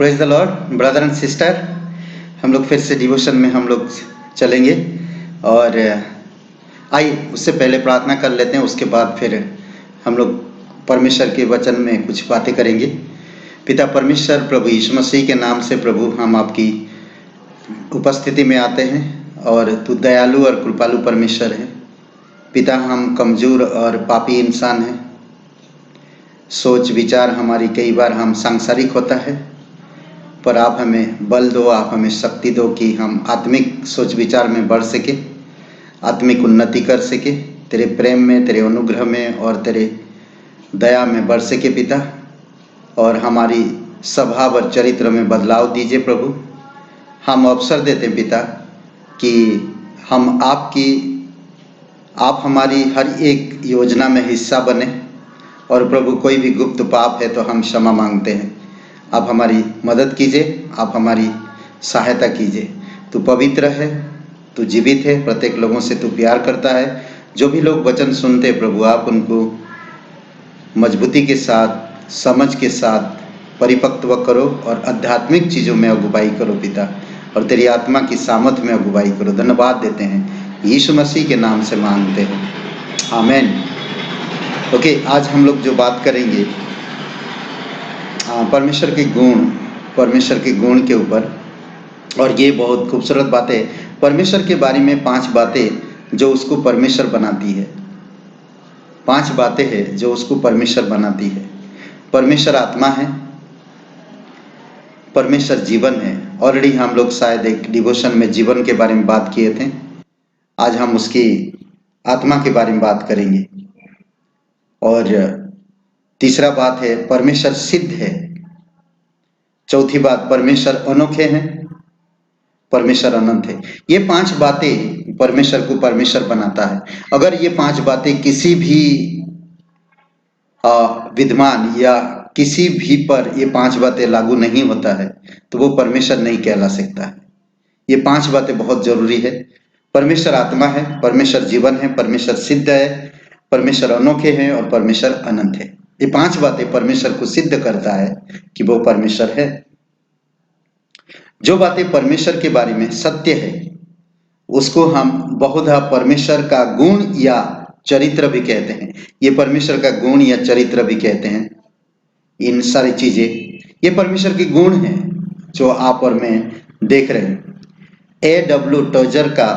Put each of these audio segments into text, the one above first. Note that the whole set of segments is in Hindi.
Praise the Lord brother and sister. हम लोग फिर से डिवोशन में हम लोग चलेंगे और आइए उससे पहले प्रार्थना कर लेते हैं, उसके बाद फिर हम लोग परमेश्वर के वचन में कुछ बातें करेंगे। पिता परमेश्वर प्रभु यीशु मसीह के नाम से प्रभु हम आपकी उपस्थिति में आते हैं और तू दयालु और कृपालु परमेश्वर है। पिता हम कमज़ोर और पापी इंसान हैं, सोच विचार हमारी कई बार हम सांसारिक होता है, पर आप हमें बल दो, आप हमें शक्ति दो कि हम आत्मिक सोच विचार में बढ़ सके, आत्मिक उन्नति कर सके, तेरे प्रेम में, तेरे अनुग्रह में और तेरे दया में बढ़ सके पिता। और हमारी स्वभाव और चरित्र में बदलाव दीजिए प्रभु। हम अवसर देते हैं पिता कि हम आप हमारी हर एक योजना में हिस्सा बने। और प्रभु कोई भी गुप्त पाप है तो हम क्षमा मांगते हैं। आप हमारी मदद कीजिए, आप हमारी सहायता कीजिए। तू पवित्र है, तू जीवित है, प्रत्येक लोगों से तू प्यार करता है। जो भी लोग वचन सुनते हैं प्रभु, आप उनको मजबूती के साथ, समझ के साथ परिपक्व करो और आध्यात्मिक चीज़ों में अगुवाई करो पिता, और तेरी आत्मा की सामर्थ में अगुवाई करो। धन्यवाद देते हैं, यीशु मसीह के नाम से मांगते हैं, आमीन। ओके, आज हम लोग जो बात करेंगे परमेश्वर के गुण के ऊपर, और ये बहुत खूबसूरत बातें, परमेश्वर के बारे में 5 बातें जो उसको परमेश्वर बनाती है। 5 बातें हैं जो उसको परमेश्वर बनाती है। परमेश्वर आत्मा है, परमेश्वर जीवन है। ऑलरेडी हम लोग शायद एक डिवोशन में जीवन के बारे में बात किए थे। आज हम उसकी आत्मा के बारे में बात करेंगे। और तीसरा बात है परमेश्वर सिद्ध है। चौथी बात परमेश्वर अनोखे हैं, परमेश्वर अनंत है। ये 5 बातें परमेश्वर को परमेश्वर बनाता है। अगर ये 5 बातें किसी भी विद्वान या किसी भी पर ये 5 बातें लागू नहीं होता है तो वो परमेश्वर नहीं कहला सकता है। ये 5 बातें बहुत जरूरी है। परमेश्वर आत्मा है, परमेश्वर जीवन है, परमेश्वर सिद्ध है, परमेश्वर अनोखे हैं और परमेश्वर अनंत है। ये 5 बातें परमेश्वर को सिद्ध करता है कि वो परमेश्वर है। जो बातें परमेश्वर के बारे में सत्य है उसको हम बहुधा परमेश्वर का गुण या चरित्र भी कहते हैं। ये परमेश्वर का गुण या चरित्र भी कहते हैं। इन सारी चीजें ये परमेश्वर के गुण हैं जो आप और मैं देख रहे हैं। A.W. टोजर का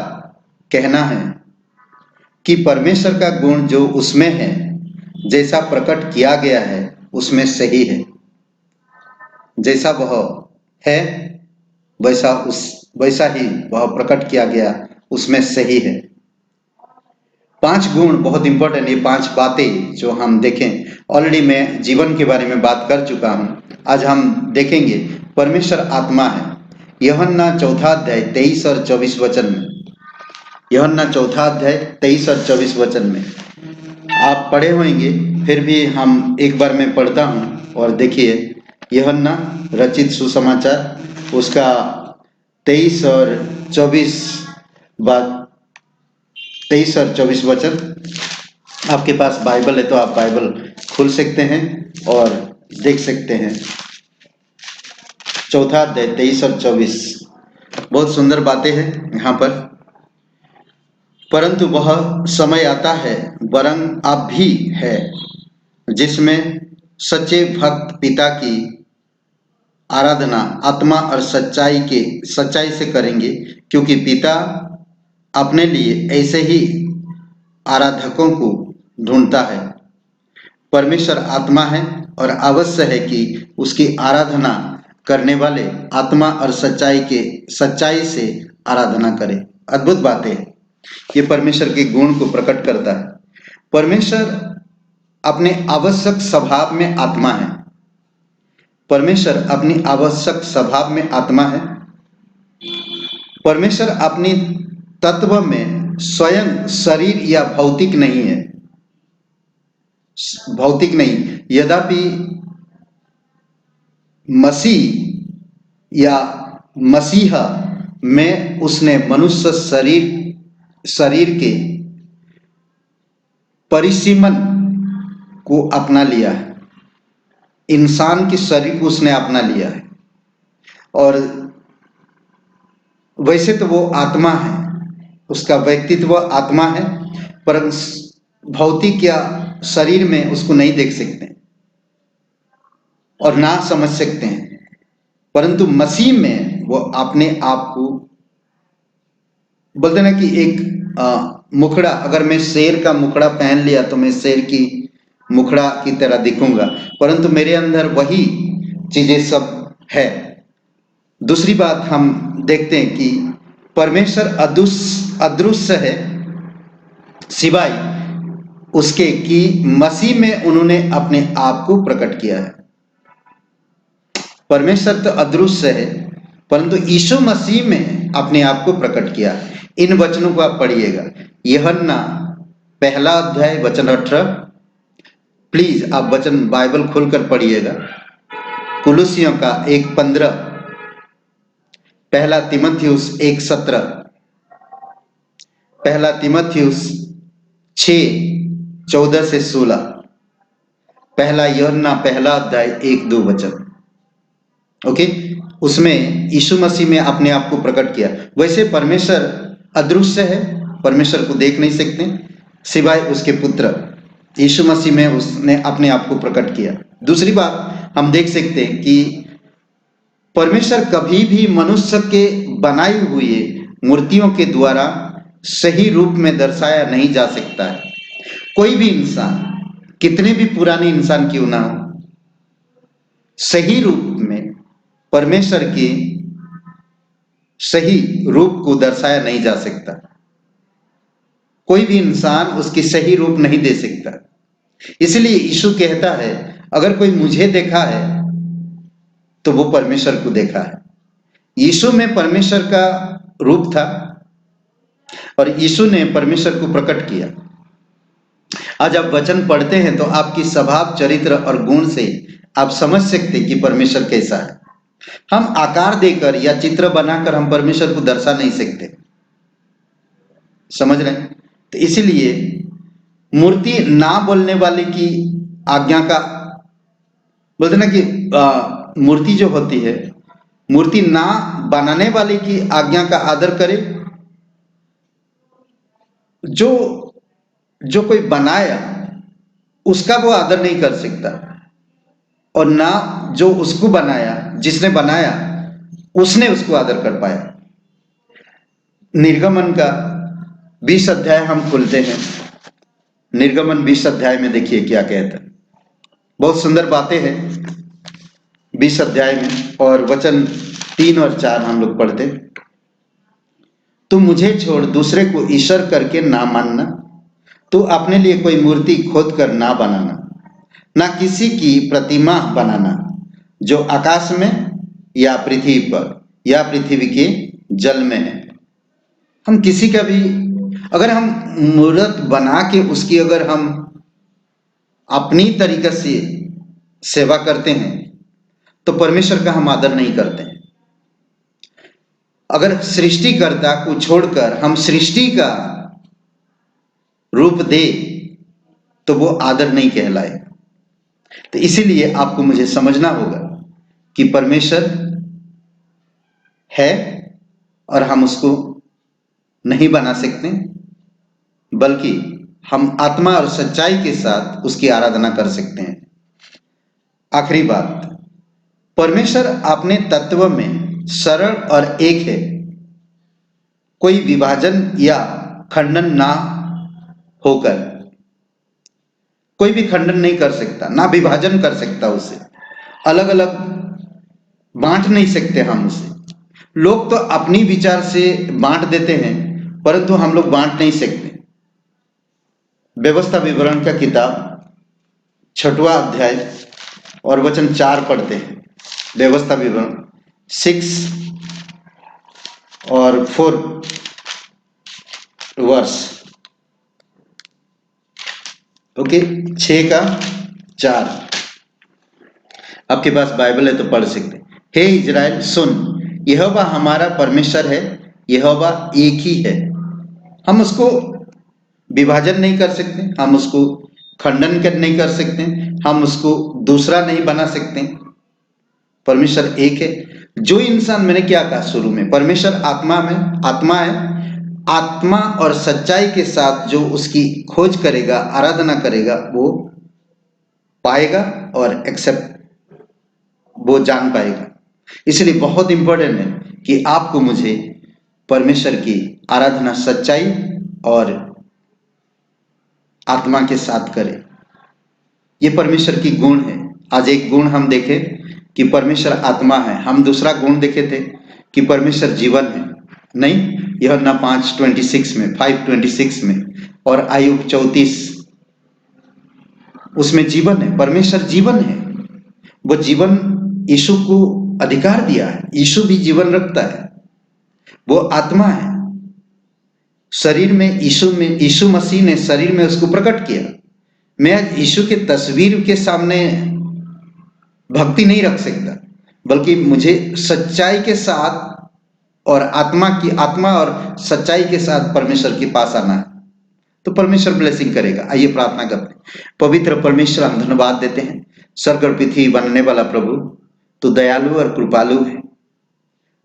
कहना है कि परमेश्वर का गुण जो उसमें है, जैसा प्रकट किया गया है उसमें सही है। जैसा वह है वैसा ही वह प्रकट किया गया उसमें सही है। 5 गुण बहुत इंपॉर्टेंट। ये 5 बातें जो हम देखें, ऑलरेडी मैं जीवन के बारे में बात कर चुका हूं। आज हम देखेंगे परमेश्वर आत्मा है। यूहन्ना 4 अध्याय 23 और 24 वचन में, यूहन्ना 4 अध्याय 23 और 24 वचन में आप पढ़े होंगे, फिर भी हम एक बार मैं पढ़ता हूं। और देखिए, यूहन्ना रचित सुसमाचार उसका 23 और 24 वचन। आपके पास बाइबल है तो आप बाइबल खोल सकते हैं और देख सकते हैं। 4 अध्याय 23 और 24 बहुत सुंदर बातें हैं यहाँ पर। परंतु वह समय आता है, वरन अब भी है, जिसमें सच्चे भक्त पिता की आराधना आत्मा और सच्चाई से करेंगे, क्योंकि पिता अपने लिए ऐसे ही आराधकों को ढूंढता है। परमेश्वर आत्मा है और आवश्यक है कि उसकी आराधना करने वाले आत्मा और सच्चाई से आराधना करें। अद्भुत बात है। ये परमेश्वर के गुण को प्रकट करता है। परमेश्वर अपने आवश्यक स्वभाव में आत्मा है। परमेश्वर अपनी आवश्यक स्वभाव में आत्मा है। परमेश्वर अपनी तत्व में स्वयं शरीर या भौतिक नहीं है, भौतिक नहीं। यद्यपि मसीह या मसीहा में उसने मनुष्य शरीर के परिसीमन को अपना लिया है। इंसान के शरीर को उसने अपना लिया है। और वैसे तो वो आत्मा है, उसका व्यक्तित्व आत्मा है, पर भौतिक या शरीर में उसको नहीं देख सकते और ना समझ सकते हैं, परंतु मसीह में वो अपने आप को बोलते ना कि एक मुखड़ा, अगर मैं शेर का मुखड़ा पहन लिया तो मैं शेर की मुखड़ा की तरह दिखूंगा, परंतु मेरे अंदर वही चीजें सब है। दूसरी बात हम देखते हैं कि परमेश्वर अदृश्य है, सिवाय उसके कि मसीह में उन्होंने अपने आप को प्रकट किया है। परमेश्वर तो अदृश्य है, परंतु यीशु मसीह में अपने आप को प्रकट किया। इन वचनों को आप पढ़िएगा, यूहन्ना 1 अध्याय वचन 18। प्लीज आप वचन बाइबल खोलकर पढ़िएगा। कुलुसियों का 1:15, 1 तीमुथियुस 1:17, 1 तीमुथियुस 6:14 से 16, 1 यूहन्ना 1 अध्याय 1-2 वचन। ओके, उसमें यीशु मसीह में अपने आप को प्रकट किया। वैसे परमेश्वर अदृश्य है, परमेश्वर को देख नहीं सकते सिवाय उसके पुत्र यीशु मसीह में उसने अपने आप को प्रकट किया। दूसरी बात हम देख सकते हैं कि परमेश्वर कभी भी मनुष्य के बनाई हुई मूर्तियों के द्वारा सही रूप में दर्शाया नहीं जा सकता है। कोई भी इंसान, कितने भी पुराने इंसान क्यों ना हो, सही रूप में परमेश्वर के सही रूप को दर्शाया नहीं जा सकता। कोई भी इंसान उसकी सही रूप नहीं दे सकता। इसलिए यीशु कहता है, अगर कोई मुझे देखा है तो वो परमेश्वर को देखा है। यीशु में परमेश्वर का रूप था और यीशु ने परमेश्वर को प्रकट किया। आज आप वचन पढ़ते हैं तो आपकी स्वभाव, चरित्र और गुण से आप समझ सकते हैं कि परमेश्वर कैसा है। हम आकार देकर या चित्र बनाकर हम परमेश्वर को दर्शा नहीं सकते, समझ रहे हैं? तो इसीलिए मूर्ति ना बोलने वाले की आज्ञा का, बोलते ना कि मूर्ति जो होती है, मूर्ति ना बनाने वाले की आज्ञा का आदर करे। जो कोई बनाया उसका वो आदर नहीं कर सकता, और ना जो उसको बनाया, जिसने बनाया उसने उसको आदर कर पाया। निर्गमन का 20 अध्याय हम खोलते हैं। निर्गमन 20 अध्याय में देखिए क्या कहता है। बहुत सुंदर बातें हैं 20 अध्याय में, और वचन 3 और 4 हम लोग पढ़ते। तू मुझे छोड़ दूसरे को ईश्वर करके ना मानना, तू अपने लिए कोई मूर्ति खोद कर ना बनाना, ना किसी की प्रतिमा बनाना जो आकाश में या पृथ्वी पर या पृथ्वी के जल में है। हम किसी का भी अगर हम मूर्त बना के उसकी अगर हम अपनी तरीके से सेवा करते हैं तो परमेश्वर का हम आदर नहीं करते हैं। अगर सृष्टिकर्ता को छोड़कर हम सृष्टि का रूप दे तो वो आदर नहीं कहलाए। तो इसीलिए आपको मुझे समझना होगा कि परमेश्वर है और हम उसको नहीं बना सकते, बल्कि हम आत्मा और सच्चाई के साथ उसकी आराधना कर सकते हैं। आखिरी बात, परमेश्वर अपने तत्व में सरल और एक है। कोई विभाजन या खंडन ना होकर, कोई भी खंडन नहीं कर सकता, ना विभाजन कर सकता, उसे अलग अलग बांट नहीं सकते हम उसे। लोग तो अपनी विचार से बांट देते हैं, परंतु हम लोग बांट नहीं सकते। व्यवस्था विवरण का किताब 6वां अध्याय और वचन 4 पढ़ते हैं। व्यवस्था विवरण 6 और 4 वर्ष, ओके, 6 का 4। आपके पास बाइबल है तो पढ़ सकते। हे इजराइल सुन, यहोवा हमारा परमेश्वर है, यहोवा एक ही है। हम उसको विभाजन नहीं कर सकते, हम उसको खंडन नहीं कर सकते, हम उसको दूसरा नहीं बना सकते। परमेश्वर एक है। जो इंसान, मैंने क्या कहा शुरू में, परमेश्वर आत्मा है, आत्मा और सच्चाई के साथ जो उसकी खोज करेगा, आराधना करेगा, वो पाएगा और एक्सेप्ट, वो जान पाएगा। इसलिए बहुत इंपॉर्टेंट है कि आपको मुझे परमेश्वर की आराधना सच्चाई और आत्मा के साथ करें। ये परमेश्वर की गुण है। आज एक गुण हम देखें कि परमेश्वर आत्मा है, हम दूसरा गुण देखे थे कि परमेश्वर जीवन है। नहीं, यूहन्ना 5:26 में, 5:26 में, और आयुब 34, उसमें जीवन है, परमेश्वर जीवन है। वो जीवन यीशु को अधिकार दिया है, यीशु भी जीवन रखता है, वो आत्मा है। शरीर में यीशु मसीह ने शरीर में उसको प्रकट किया। मैं आज यीशु के तस्वीर के सामने भक्ति नहीं रख सकता, बल्कि मुझे सच्चाई के साथ और आत्मा और सच्चाई के साथ परमेश्वर के पास आना है, तो परमेश्वर ब्लेसिंग करेगा। आइए प्रार्थना करते हैं। पवित्र परमेश्वर, हम धन्यवाद देते हैं, स्वर्ग और पृथ्वी बनने वाला प्रभु, तू दयालु और कृपालु है।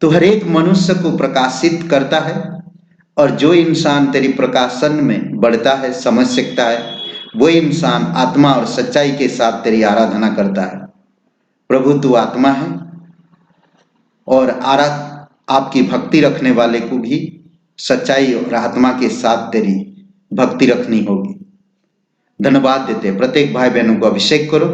तू हर एक मनुष्य को प्रकाशित करता है, और जो इंसान तेरी प्रकाशन में बढ़ता है, समझ सकता है, वो इंसान आत्मा और सच्चाई के साथ तेरी आराधना करता है। प्रभु, तू आत्मा है, और आपकी भक्ति रखने वाले को भी सच्चाई और आत्मा के साथ तेरी भक्ति रखनी होगी। धन्यवाद देते, प्रत्येक भाई बहनों को अभिषेक करो,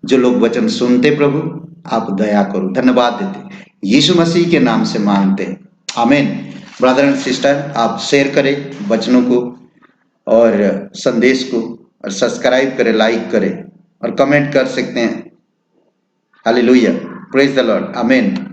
जो लोग वचन सुनते, प्रभु आप दया करो। धन्यवाद देते, यीशु मसीह के नाम से मांगते हैं, आमीन। ब्रदर एंड सिस्टर, आप शेयर करें वचनों को और संदेश को, और सब्सक्राइब करें, लाइक करें, और कमेंट कर सकते हैं। हालेलुया, प्रेज द लॉर्ड, आमीन।